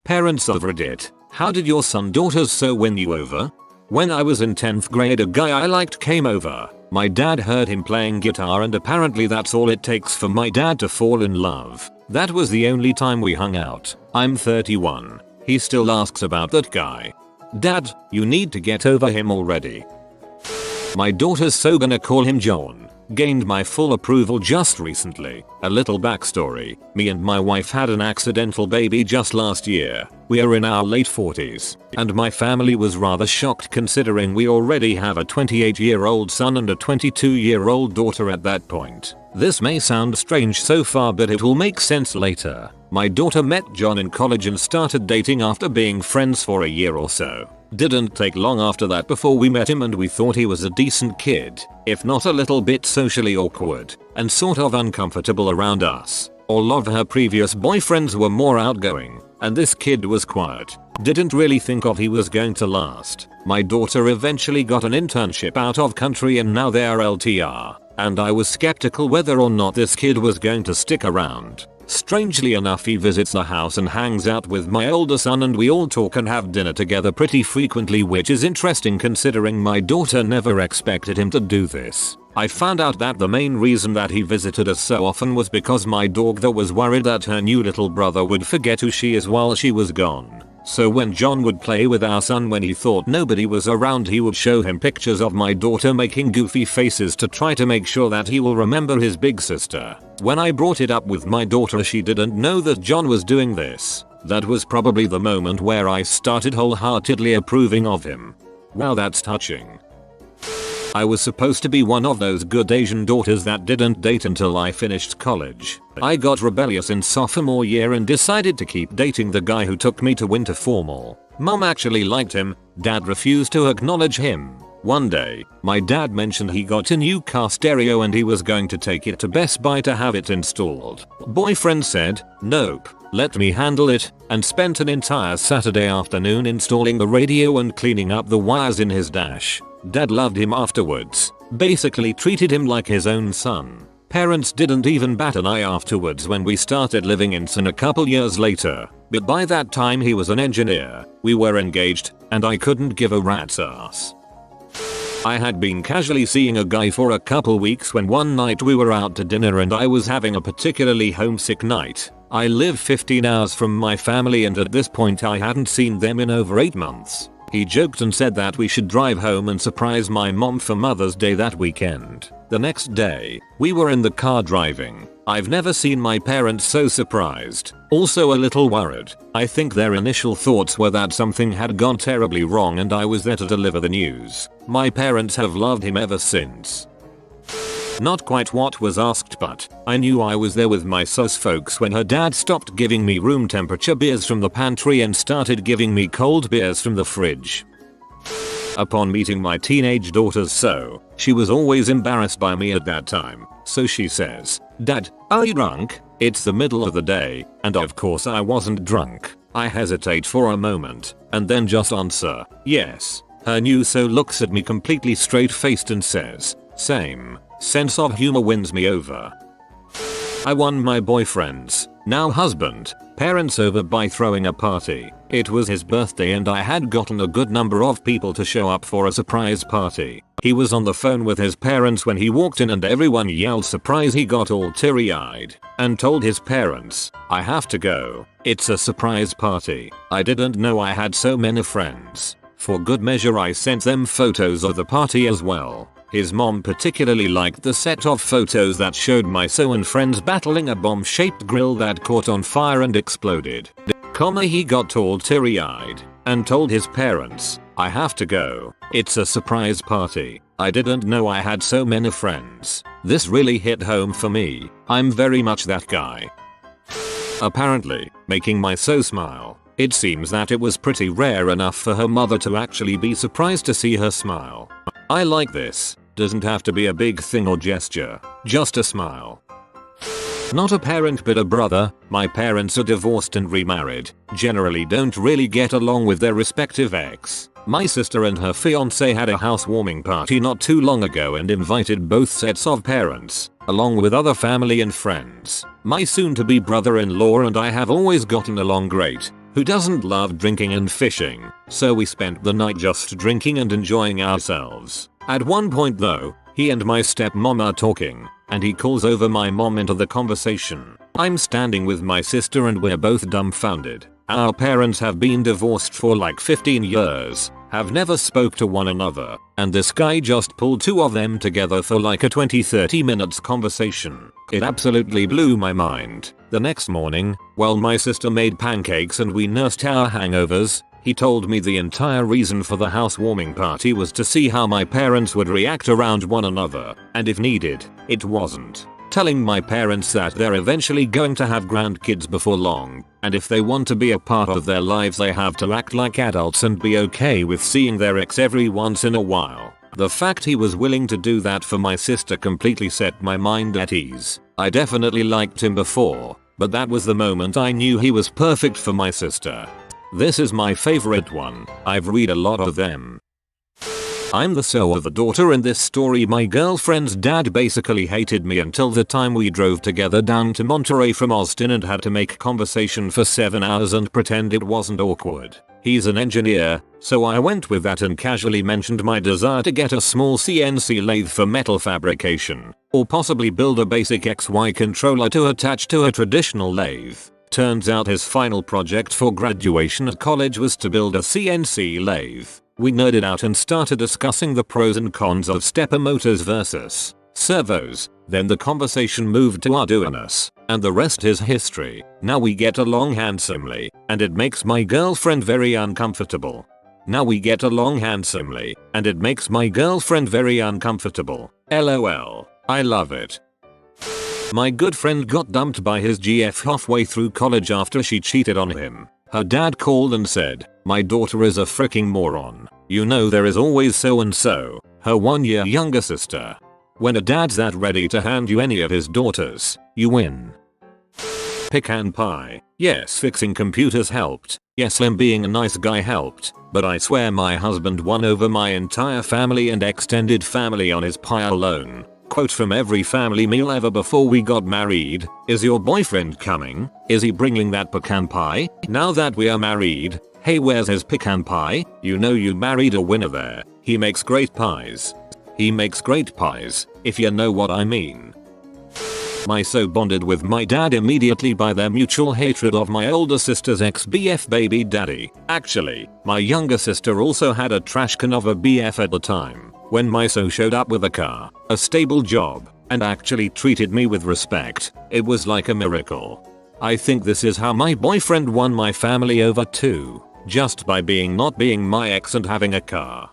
Parents of Reddit, how did your daughters so win you over? When I was in 10th grade, a guy I liked came over. My dad heard him playing guitar and apparently that's all it takes for my dad to fall in love. That was the only time we hung out. I'm 31. He still asks about that guy. Dad, you need to get over him already. My daughter's so gonna call him John. Gained my full approval just recently. A little backstory. Me and my wife had an accidental baby just last year. We are in our late 40s. And my family was rather shocked considering we already have a 28-year-old son and a 22-year-old daughter at that point. This may sound strange so far, but it will make sense later. My daughter met John in college and started dating after being friends for a year or so. Didn't take long after that before we met him and we thought he was a decent kid, if not a little bit socially awkward and sort of uncomfortable around us. All of her previous boyfriends were more outgoing, and this kid was quiet. Didn't really think he was going to last. My daughter eventually got an internship out of country and now they are LTR, and I was skeptical whether or not this kid was going to stick around. Strangely enough, he visits the house and hangs out with my older son and we all talk and have dinner together pretty frequently, which is interesting considering my daughter never expected him to do this. I found out that the main reason that he visited us so often was because my daughter was worried that her new little brother would forget who she is while she was gone. So when John would play with our son when he thought nobody was around, he would show him pictures of my daughter making goofy faces to try to make sure that he will remember his big sister. When I brought it up with my daughter, she didn't know that John was doing this. That was probably the moment where I started wholeheartedly approving of him. Wow, that's touching. I was supposed to be one of those good Asian daughters that didn't date until I finished college. I got rebellious in sophomore year and decided to keep dating the guy who took me to winter formal. Mom actually liked him, dad refused to acknowledge him. One day, my dad mentioned he got a new car stereo and he was going to take it to Best Buy to have it installed. Boyfriend said, nope, let me handle it, and spent an entire Saturday afternoon installing the radio and cleaning up the wires in his dash. Dad loved him afterwards, basically treated him like his own son. Parents didn't even bat an eye afterwards when we started living in Sin a couple years later, but by that time he was an engineer, we were engaged, and I couldn't give a rat's ass. I had been casually seeing a guy for a couple weeks when one night we were out to dinner and I was having a particularly homesick night. I live 15 hours from my family and at this point I hadn't seen them in over 8 months. He joked and said that we should drive home and surprise my mom for Mother's Day that weekend. The next day, we were in the car driving. I've never seen my parents so surprised, also a little worried. I think their initial thoughts were that something had gone terribly wrong and I was there to deliver the news. My parents have loved him ever since. Not quite what was asked, but I knew I was there with my sus folks when her dad stopped giving me room temperature beers from the pantry and started giving me cold beers from the fridge. Upon meeting my teenage daughters, she was always embarrassed by me at that time, so she says, Dad, are you drunk? It's the middle of the day, and of course I wasn't drunk. I hesitate for a moment, and then just answer, yes. Her new looks at me completely straight-faced and says, same. Sense of humor wins me over. I won my boyfriend's, now husband, parents over by throwing a party. It was his birthday and I had gotten a good number of people to show up for a surprise party. He was on the phone with his parents when he walked in and everyone yelled surprise. He got all teary-eyed and told his parents, I have to go. It's a surprise party. I didn't know I had so many friends. For good measure I sent them photos of the party as well. His mom particularly liked the set of photos that showed my son and friends battling a bomb-shaped grill that caught on fire and exploded. He got all teary-eyed and told his parents, I have to go. It's a surprise party. I didn't know I had so many friends. This really hit home for me. I'm very much that guy. Apparently, making my so smile. It seems that it was pretty rare enough for her mother to actually be surprised to see her smile. I like this. Doesn't have to be a big thing or gesture. Just a smile. Not a parent but a brother. My parents are divorced and remarried. Generally don't really get along with their respective ex. My sister and her fiance had a housewarming party not too long ago and invited both sets of parents, along with other family and friends. My soon-to-be brother-in-law and I have always gotten along great. Who doesn't love drinking and fishing? So we spent the night just drinking and enjoying ourselves. At one point though, he and my stepmom are talking, and he calls over my mom into the conversation. I'm standing with my sister and we're both dumbfounded. Our parents have been divorced for like 15 years, have never spoke to one another, and this guy just pulled two of them together for like a 20-30 minutes conversation. It absolutely blew my mind. The next morning, while my sister made pancakes and we nursed our hangovers, he told me the entire reason for the housewarming party was to see how my parents would react around one another, and if needed, it wasn't. Telling my parents that they're eventually going to have grandkids before long, and if they want to be a part of their lives they have to act like adults and be okay with seeing their ex every once in a while. The fact he was willing to do that for my sister completely set my mind at ease. I definitely liked him before, but that was the moment I knew he was perfect for my sister. This is my favorite one. I've read a lot of them. I'm the so of the daughter in this story. My girlfriend's dad basically hated me until the time we drove together down to Monterey from Austin and had to make conversation for 7 hours and pretend it wasn't awkward. He's an engineer, so I went with that and casually mentioned my desire to get a small CNC lathe for metal fabrication, or possibly build a basic XY controller to attach to a traditional lathe. Turns out his final project for graduation at college was to build a CNC lathe. We nerded out and started discussing the pros and cons of stepper motors versus servos. Then the conversation moved to Arduinos, and the rest is history. Now we get along handsomely, and it makes my girlfriend very uncomfortable. LOL. I love it. My good friend got dumped by his GF halfway through college after she cheated on him. Her dad called and said, "My daughter is a freaking moron. You know there is always so and so, her 1 year younger sister." When a dad's that ready to hand you any of his daughters, you win. Pecan pie. Yes, fixing computers helped. Yes, Slim being a nice guy helped. But I swear my husband won over my entire family and extended family on his pie alone. Quote from every family meal ever before we got married: "Is your boyfriend coming? Is he bringing that pecan pie? Now that we are married, hey, where's his pecan pie? You know you married a winner there. He makes great pies. If you know what I mean." My so bonded with my dad immediately by their mutual hatred of my older sister's ex-BF baby daddy. Actually, my younger sister also had a trash can of a BF at the time. When my so showed up with a car, a stable job, and actually treated me with respect, it was like a miracle. I think this is how my boyfriend won my family over too, just by not being my ex and having a car.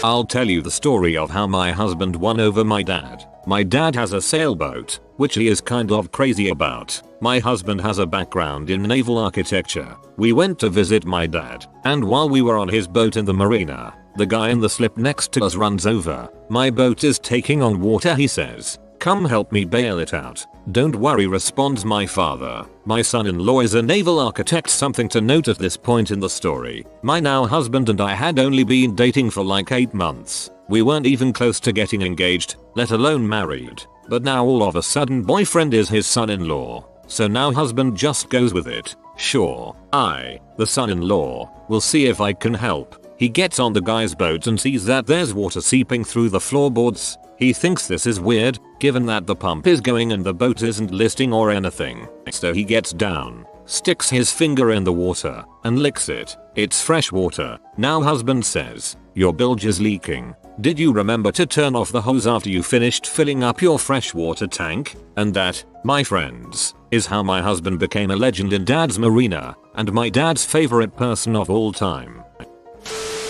I'll tell you the story of how my husband won over my dad. My dad has a sailboat, which he is kind of crazy about. My husband has a background in naval architecture. We went to visit my dad, and while we were on his boat in the marina, the guy in the slip next to us runs over. "My boat is taking on water," he says. "Come help me bail it out." "Don't worry," responds my father. My son-in-law is a naval architect. Something to note at this point in the story: my now husband and I had only been dating for like 8 months. We weren't even close to getting engaged, let alone married. But now all of a sudden boyfriend is his son-in-law. So now husband just goes with it. Sure, I, the son-in-law, will see if I can help. He gets on the guy's boat and sees that there's water seeping through the floorboards. He thinks this is weird, given that the pump is going and the boat isn't listing or anything. So he gets down, sticks his finger in the water, and licks it. It's fresh water. Now husband says, "Your bilge is leaking. Did you remember to turn off the hose after you finished filling up your freshwater tank?" And that, my friends, is how my husband became a legend in dad's marina, and my dad's favorite person of all time.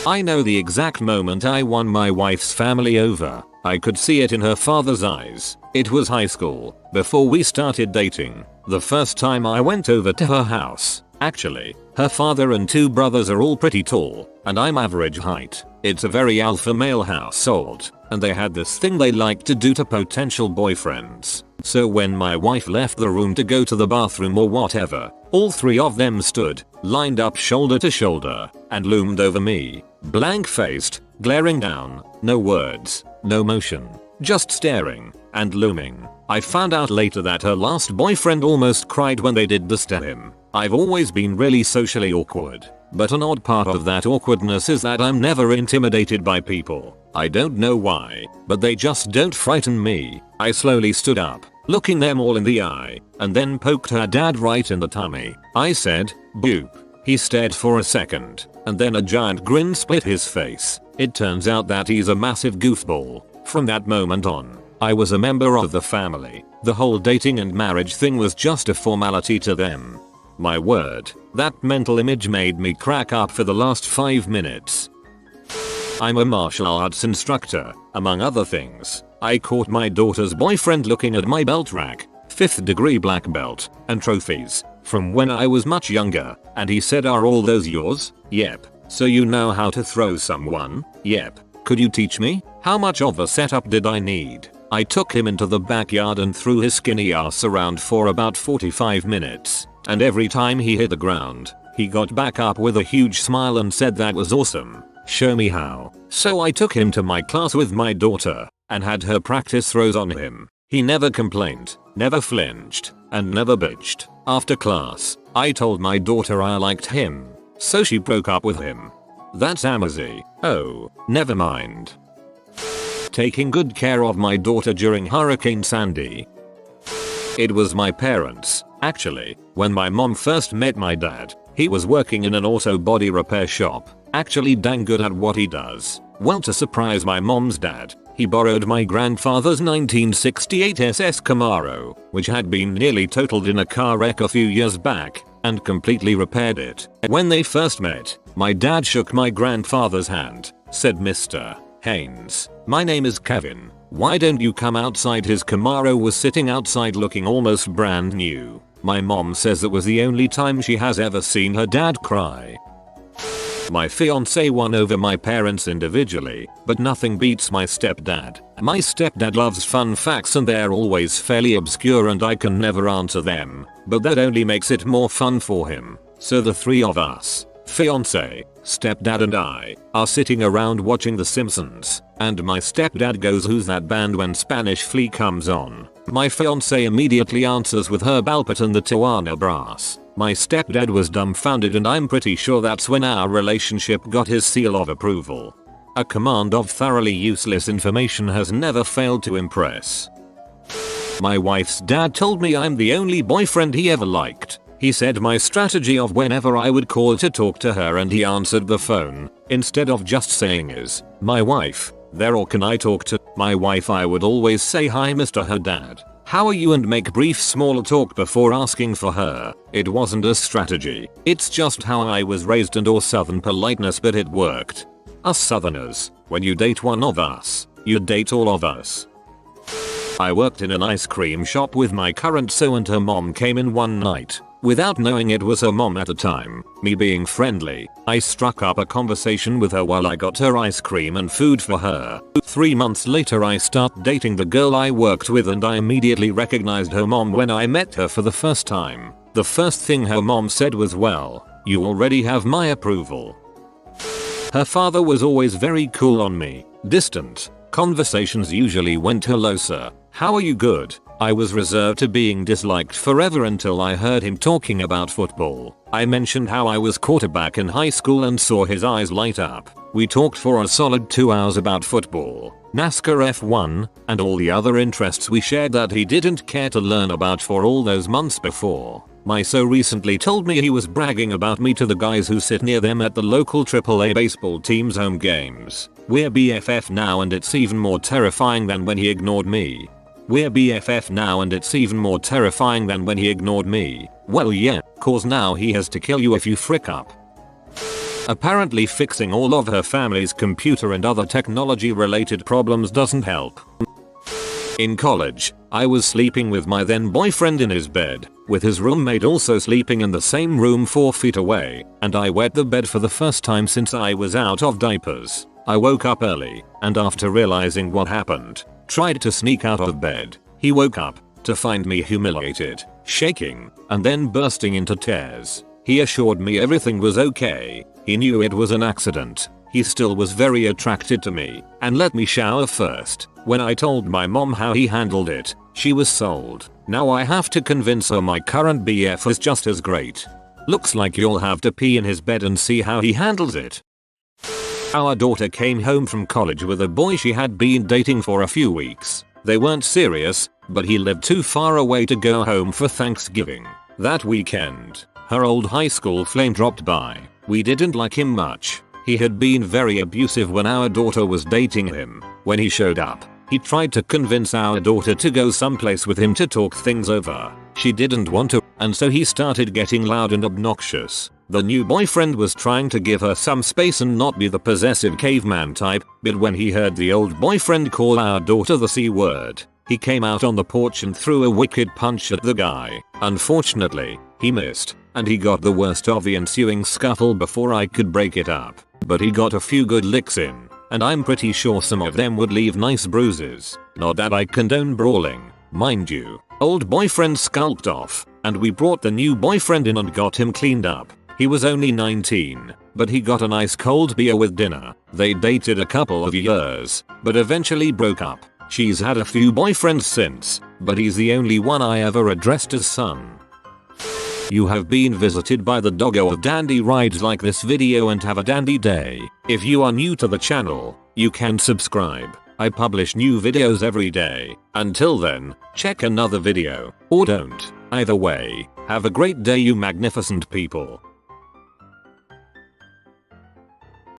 I know the exact moment I won my wife's family over. I could see it in her father's eyes. It was high school, before we started dating. The first time I went over to her house. Actually, her father and 2 brothers are all pretty tall, and I'm average height. It's a very alpha male household, and they had this thing they liked to do to potential boyfriends. So when my wife left the room to go to the bathroom or whatever, all 3 of them stood, lined up shoulder to shoulder, and loomed over me, blank-faced, glaring down, no words, no motion, just staring, and looming. I found out later that her last boyfriend almost cried when they did this to him. I've always been really socially awkward, but an odd part of that awkwardness is that I'm never intimidated by people. I don't know why, but they just don't frighten me. I slowly stood up, looking them all in the eye, and then poked her dad right in the tummy. I said, "Boop." He stared for a second, and then a giant grin split his face. It turns out that he's a massive goofball. From that moment on, I was a member of the family. The whole dating and marriage thing was just a formality to them. My word, that mental image made me crack up for the last 5 minutes. I'm a martial arts instructor, among other things. I caught my daughter's boyfriend looking at my belt rack, 5th degree black belt, and trophies from when I was much younger, and he said, "Are all those yours?" "Yep." "So you know how to throw someone?" "Yep." "Could you teach me?" How much of a setup did I need? I took him into the backyard and threw his skinny ass around for about 45 minutes, and every time he hit the ground, he got back up with a huge smile and said that was awesome. Show me how. So I took him to my class with my daughter and had her practice throws on him. He never complained, never flinched, and never bitched. After class, I told my daughter I liked him, so she broke up with him. That's Amazi. Oh, never mind. Taking good care of my daughter during Hurricane Sandy. It was my parents, actually. When my mom first met my dad, he was working in an auto body repair shop, actually dang good at what he does. Well, to surprise my mom's dad, he borrowed my grandfather's 1968 SS Camaro, which had been nearly totaled in a car wreck a few years back, and completely repaired it. When they first met, my dad shook my grandfather's hand, said, "Mr. Haynes, my name is Kevin. Why don't you come outside?" His Camaro was sitting outside looking almost brand new. My mom says it was the only time she has ever seen her dad cry. My fiance won over my parents individually, but nothing beats my stepdad. My stepdad loves fun facts and they're always fairly obscure and I can never answer them, but that only makes it more fun for him. So the three of us, fiance, stepdad and I, are sitting around watching The Simpsons, and my stepdad goes, "Who's that band?" when Spanish Flea comes on. My fiance immediately answers with Herb Alpert and the Tijuana Brass. My stepdad was dumbfounded and I'm pretty sure that's when our relationship got his seal of approval. A command of thoroughly useless information has never failed to impress. My wife's dad told me I'm the only boyfriend he ever liked. He said my strategy of whenever I would call to talk to her and he answered the phone, instead of just saying, "Is my wife there or can I talk to my wife?" I would always say, "Hi Mr. Haddad. How are you?" and make brief small talk before asking for her. It wasn't a strategy. It's just how I was raised and or southern politeness, but it worked. Us southerners, when you date one of us, you date all of us. I worked in an ice cream shop with my current sew and her mom came in one night. Without knowing it was her mom at the time, me being friendly, I struck up a conversation with her while I got her ice cream and food for her. 3 months later I start dating the girl I worked with and I immediately recognized her mom when I met her for the first time. The first thing her mom said was, "Well, you already have my approval." Her father was always very cool on me, distant. Conversations usually went, "Hello sir, how are you?" "Good." I was reserved to being disliked forever until I heard him talking about football. I mentioned how I was quarterback in high school and saw his eyes light up. We talked for a solid 2 hours about football, NASCAR F1, and all the other interests we shared that he didn't care to learn about for all those months before. My so recently told me he was bragging about me to the guys who sit near them at the local AAA baseball team's home games. We're BFF now and it's even more terrifying than when he ignored me. We're BFF now and it's even more terrifying than when he ignored me. Well yeah, cause now he has to kill you if you frick up. Apparently fixing all of her family's computer and other technology related problems doesn't help. In college, I was sleeping with my then boyfriend in his bed, with his roommate also sleeping in the same room 4 feet away, and I wet the bed for the first time since I was out of diapers. I woke up early, and after realizing what happened, tried to sneak out of bed. He woke up to find me humiliated, shaking, and then bursting into tears. He assured me everything was okay. He knew it was an accident. He still was very attracted to me and let me shower first. When I told my mom how he handled it, she was sold. Now I have to convince her my current BF is just as great. Looks like you'll have to pee in his bed and see how he handles it. Our daughter came home from college with a boy she had been dating for a few weeks. They weren't serious, but he lived too far away to go home for Thanksgiving. That weekend, her old high school flame dropped by. We didn't like him much. He had been very abusive when our daughter was dating him. When he showed up, he tried to convince our daughter to go someplace with him to talk things over. She didn't want to, and so he started getting loud and obnoxious. The new boyfriend was trying to give her some space and not be the possessive caveman type, but when he heard the old boyfriend call our daughter the C word, he came out on the porch and threw a wicked punch at the guy. Unfortunately, he missed, and he got the worst of the ensuing scuffle before I could break it up. But he got a few good licks in, and I'm pretty sure some of them would leave nice bruises. Not that I condone brawling, mind you. Old boyfriend skulked off, and we brought the new boyfriend in and got him cleaned up. He was only 19, but he got a nice cold beer with dinner. They dated a couple of years, but eventually broke up. She's had a few boyfriends since, but he's the only one I ever addressed as son. You have been visited by the doggo of dandy rides. Like this video and have a dandy day. If you are new to the channel, you can subscribe. I publish new videos every day. Until then, check another video, or don't. Either way, have a great day you magnificent people.